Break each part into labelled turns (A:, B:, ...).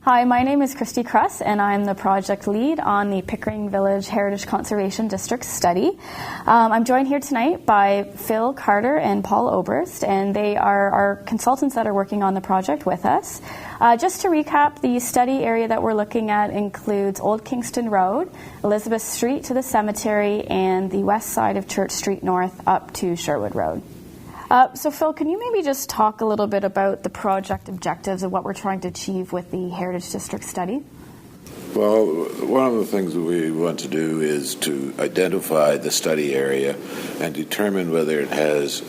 A: Hi, my name is Christy Kruss, and I'm the project lead on the Pickering Village Heritage Conservation District study. I'm joined here tonight by Phil Carter and Paul Oberst, and they are our consultants that are working on the project with us. Just to recap, the study area that we're looking at includes Old Kingston Road, Elizabeth Street to the cemetery, and the west side of Church Street North up to Sherwood Road. So Phil, can you maybe just talk a little bit about the project objectives and what we're trying to achieve with the Heritage District study?
B: Well, one of the things that we want to do is to identify the study area and determine whether it has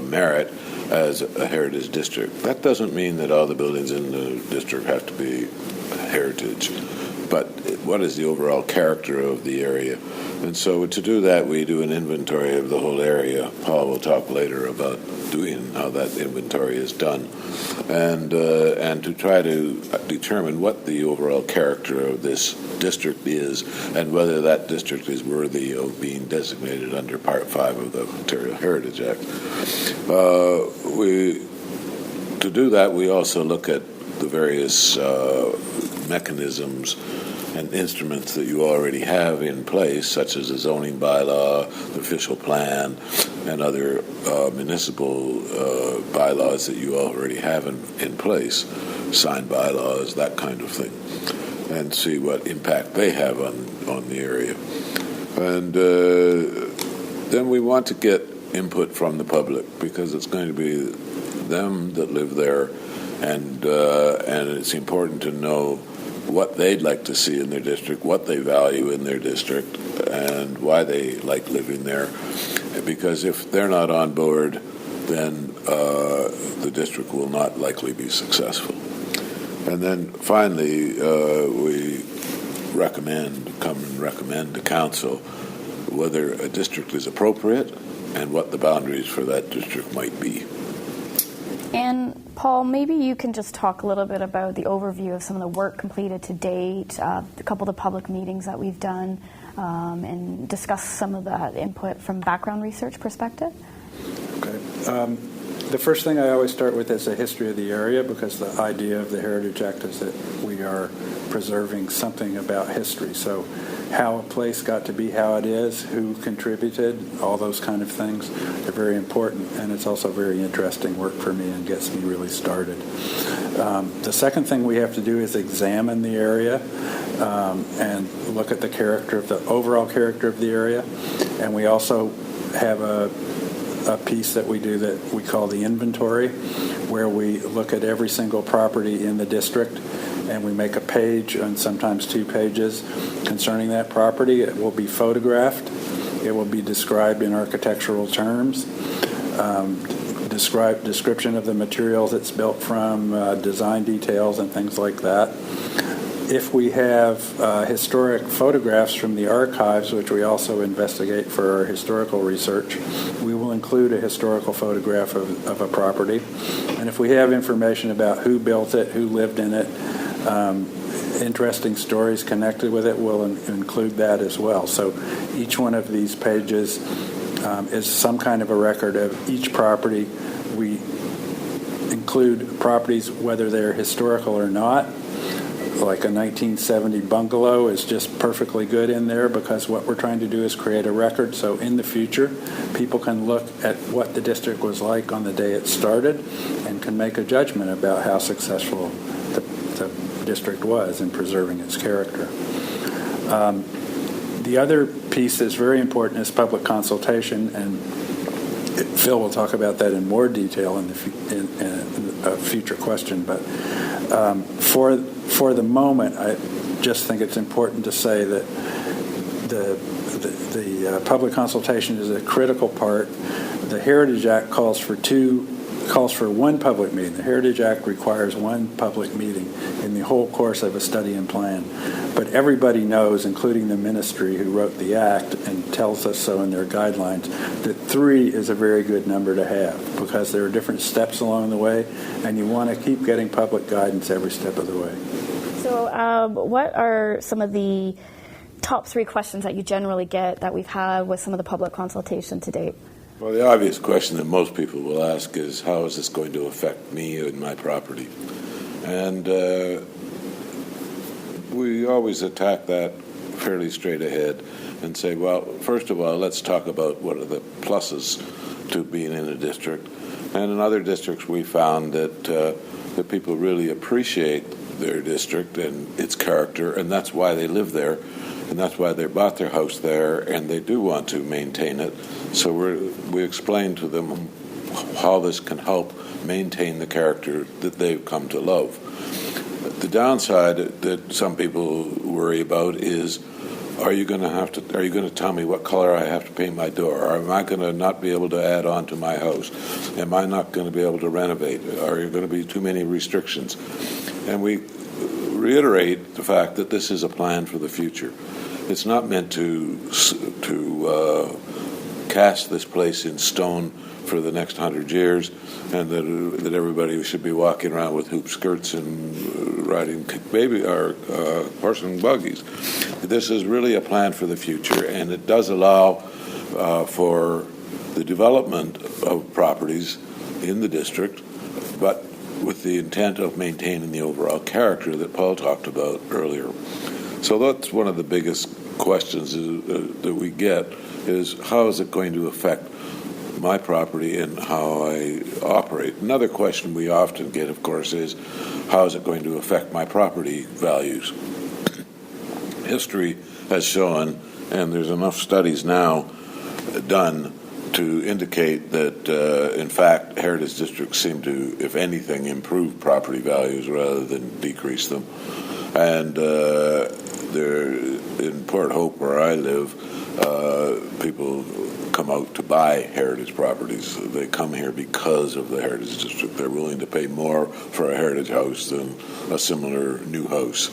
B: merit as a heritage district. That doesn't mean that all the buildings in the district have to be heritage, but what is the overall character of the area? And so to do that, we do an inventory of the whole area. Paul will talk later about doing how that inventory is done, and to try to determine what the overall character of this district is and whether that district is worthy of being designated under Part 5 of the Ontario Heritage Act. To do that, we also look at the various mechanisms and instruments that you already have in place, such as the zoning bylaw, the official plan, and other municipal bylaws that you already have in place, signed bylaws, that kind of thing, and see what impact they have on the area. And then we want to get input from the public, because it's going to be them that live there, and it's important to know what they'd like to see in their district, what they value in their district, and why they like living there. Because if they're not on board, then the district will not likely be successful. And then finally, we recommend to council whether a district is appropriate and what the boundaries for that district might be.
A: And Paul, maybe you can just talk a little bit about the overview of some of the work completed to date, a couple of the public meetings that we've done, and discuss some of that input from background research perspective.
C: Okay. The first thing I always start with is a history of the area, because the idea of the Heritage Act is that we are preserving something about history. So how a place got to be how it is, who contributed, all those kind of things are very important, and it's also very interesting work for me and gets me really started. The second thing we have to do is examine the area and look at the character of the overall character of the area, and we also have a piece that we do that we call the inventory, where we look at every single property in the district and we make a page and sometimes 2 pages concerning that property. It will be photographed. It will be described in architectural terms, description of the materials it's built from, design details and things like that. If we have historic photographs from the archives, which we also investigate for our historical research, we will include a historical photograph of a property. And if we have information about who built it, who lived in it, interesting stories connected with it, we'll include that as well. So each one of these pages is some kind of a record of each property. We include properties whether they're historical or not. Like a 1970 bungalow is just perfectly good in there, because what we're trying to do is create a record so in the future people can look at what the district was like on the day it started and can make a judgment about how successful the district was in preserving its character. The other piece that's very important is public consultation, and Phil will talk about that in more detail in a future question, but for the moment, I just think it's important to say that the public consultation is a critical part. The Heritage Act calls for one public meeting. The Heritage Act requires one public meeting in the whole course of a study and plan. But everybody knows, including the ministry who wrote the act and tells us so in their guidelines, that 3 is a very good number to have, because there are different steps along the way, and you want to keep getting public guidance every step of the way.
A: So what are some of the top 3 questions that you generally get that we've had with some of the public consultation to date?
B: Well, the obvious question that most people will ask is, how is this going to affect me and my property? And we always attack that fairly straight ahead and say, well, first of all, let's talk about what are the pluses to being in a district. And in other districts, we found that people really appreciate their district and its character, and that's why they live there, and that's why they bought their house there, and they do want to maintain it. So we explain to them how this can help maintain the character that they've come to love. The downside that some people worry about is, are you going to tell me what color I have to paint my door? Or am I going to not be able to add on to my house? Am I not going to be able to renovate? Are there going to be too many restrictions? And we reiterate the fact that this is a plan for the future. It's not meant to cast this place in stone for the next 100 years, and that everybody should be walking around with hoop skirts and riding horse and buggies. This is really a plan for the future, and it does allow for the development of properties in the district, but with the intent of maintaining the overall character that Paul talked about earlier. So that's one of the biggest questions that we get, is how is it going to affect my property and how I operate? Another question we often get, of course, is how is it going to affect my property values? History has shown, and there's enough studies now done to indicate that, in fact, heritage districts seem to, if anything, improve property values rather than decrease them. And in Port Hope, where I live, people come out to buy heritage properties. They come here because of the heritage district. They're willing to pay more for a heritage house than a similar new house.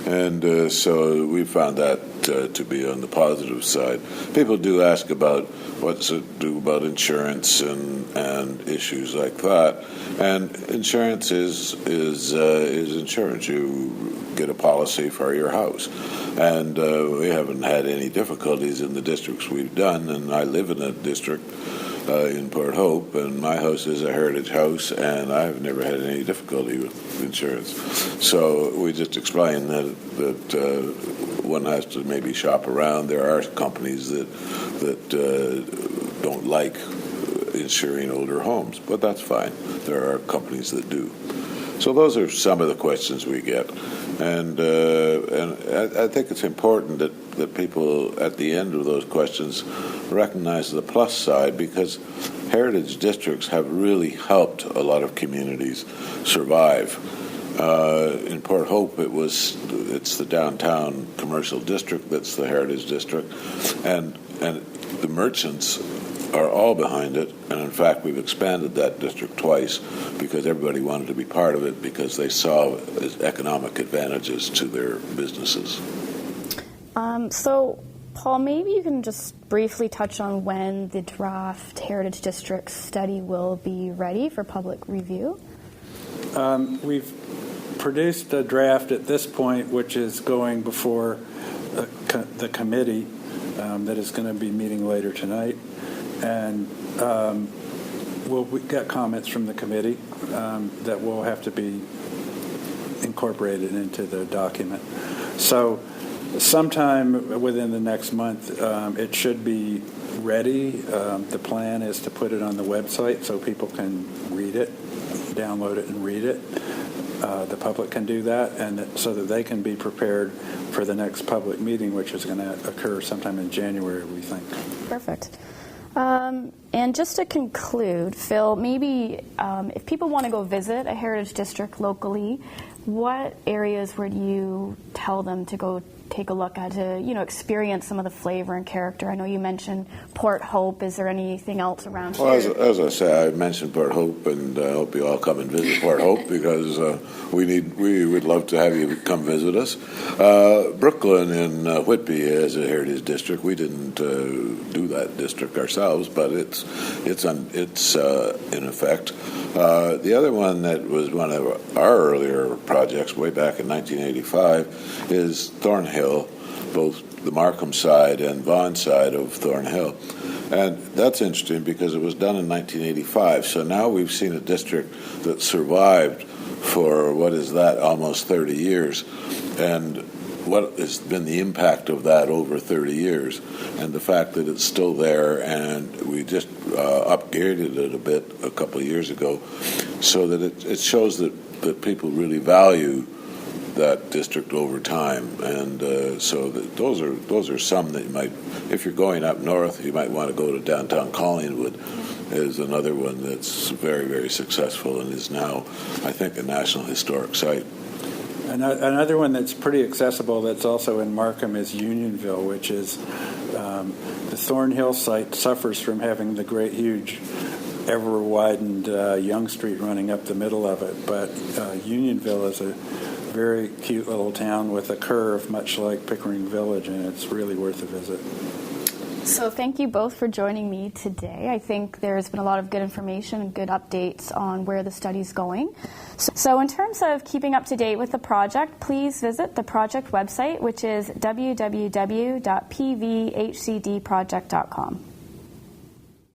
B: And so we found that to be on the positive side. People do ask about what's it do about insurance and issues like that. And insurance is insurance. You get a policy for your house. And we haven't had any difficulties in the districts we've done, and I live in a district in Port Hope, and my house is a heritage house, and I've never had any difficulty with insurance. So we just explain that one has to maybe shop around. There are companies that don't like insuring older homes, but that's fine. There are companies that do. So those are some of the questions we get. And I think it's important that people at the end of those questions recognize the plus side, because heritage districts have really helped a lot of communities survive. In Port Hope, it's the downtown commercial district that's the heritage district, and the merchants are all behind it, and in fact we've expanded that district twice because everybody wanted to be part of it because they saw economic advantages to their businesses.
A: So, Paul, maybe you can just briefly touch on when the draft Heritage District study will be ready for public review.
C: We've produced a draft at this point, which is going before the committee that is going to be meeting later tonight. And we'll get comments from the committee that will have to be incorporated into the document. So sometime within the next month, it should be ready. The plan is to put it on the website so people can read it, download it and read it. The public can do that, and so that they can be prepared for the next public meeting, which is going to occur sometime in January, we think.
A: Perfect. And just to conclude, Phil, maybe if people want to go visit a heritage district locally, what areas would you tell them to go take a look at to, experience some of the flavor and character? I know you mentioned Port Hope. Is there anything else around here?
B: Well, as I say, I mentioned Port Hope, and I hope you all come and visit Port Hope because we would love to have you come visit us. Brooklyn and Whitby is a heritage district. We didn't do that district ourselves, but it's in effect. The other one that was one of our earlier projects way back in 1985 is Thornhill, both the Markham side and Vaughan side of Thornhill. And that's interesting because it was done in 1985. So now we've seen a district that survived for, almost 30 years. And what has been the impact of that over 30 years, and the fact that it's still there, and we just upgraded it a bit a couple of years ago, so that it shows that people really value that district over time, and so those are some that you might, if you're going up north, you might want to go to downtown Collingwood. Is another one that's very, very successful and is now, I think, a National Historic Site.
C: Another one that's pretty accessible that's also in Markham is Unionville, which is the Thornhill site suffers from having the great, huge, ever-widened Yonge Street running up the middle of it. But Unionville is a very cute little town with a curve, much like Pickering Village, and it's really worth a visit.
A: So thank you both for joining me today. I think there's been a lot of good information and good updates on where the study's going. So in terms of keeping up to date with the project, please visit the project website, which is www.pvhcdproject.com.